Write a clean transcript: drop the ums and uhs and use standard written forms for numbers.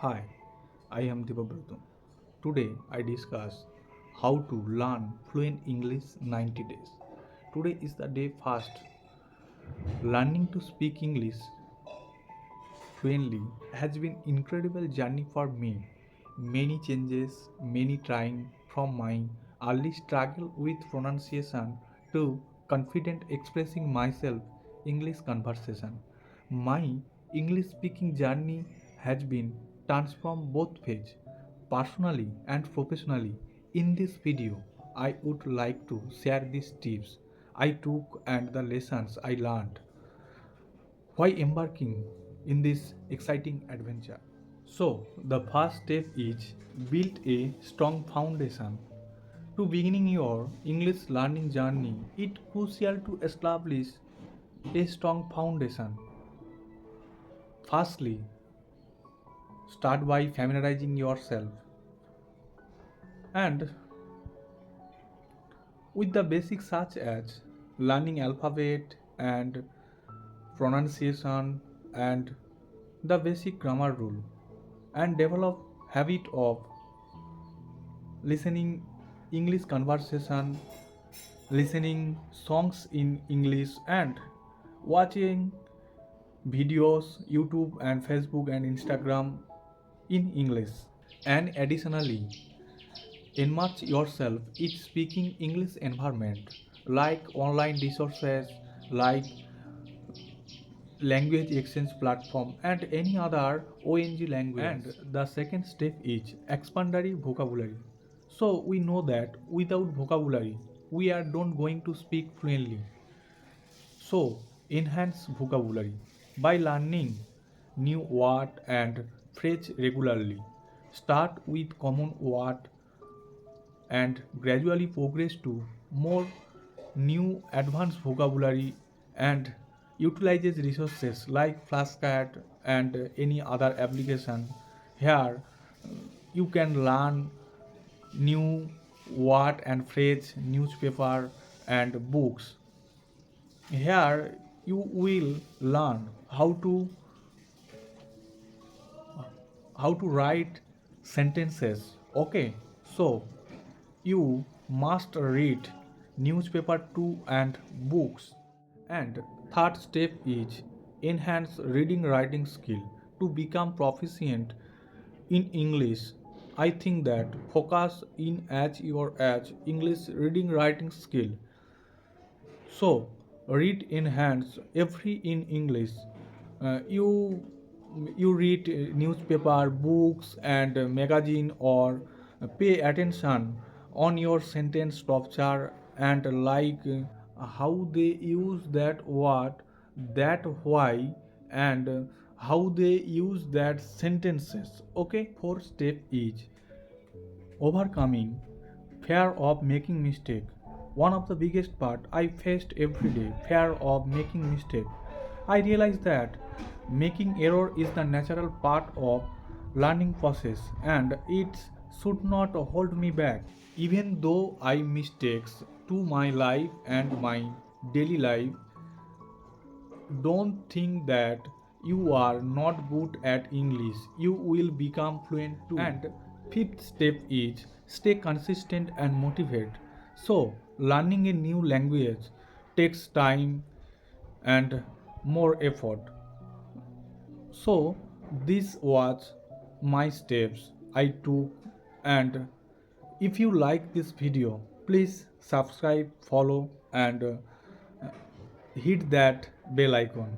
Hi, I am Debabrata. Today I discuss how to learn fluent English 90 days. Today is the day first. Learning to speak English fluently has been incredible journey for me. Many changes, many trying from my early struggle with pronunciation to confident expressing myself English conversation. My English speaking journey has been transformed both ways, personally and professionally. In this video, I would like to share these tips I took and the lessons I learned why embarking in this exciting adventure. So, the first step is build a strong foundation. To beginning your English learning journey, it's crucial to establish a strong foundation. Firstly, start by familiarizing yourself and with the basics such as learning alphabet and pronunciation and the basic grammar rule and develop habit of listening English conversation, listening songs in English and watching videos YouTube and Facebook and Instagram in English. And additionally, immerse yourself in speaking English environment like online resources like language exchange platform and any other ONG language. And the second step is expandatory vocabulary. So we know that without vocabulary we are not going to speak fluently. So enhance vocabulary by learning new word and phrase regularly. Start with common word and gradually progress to more new advanced vocabulary and utilizes resources like flashcard and any other application. Here you can learn new word and phrase, newspaper and books. Here you will learn how to write sentences. Okay, so you must read newspaper too and books. And third step is enhance reading writing skill to become proficient in English. I think that focus in as your as English reading writing skill. So read enhance every in English. You read newspaper, books, and magazine, or pay attention on your sentence structure and like how they use that word, that why, and how they use that sentences. Okay, fourth step is overcoming fear of making mistake. One of the biggest part I faced every day, fear of making mistake. I realized that making error is the natural part of learning process and it should not hold me back. Even though I mistakes to my life and my daily life, don't think that you are not good at English. You will become fluent too. And fifth step is stay consistent and motivated. So, learning a new language takes time and more effort. So, this was my steps I took, and if you like this video, please subscribe, follow, and hit that bell icon.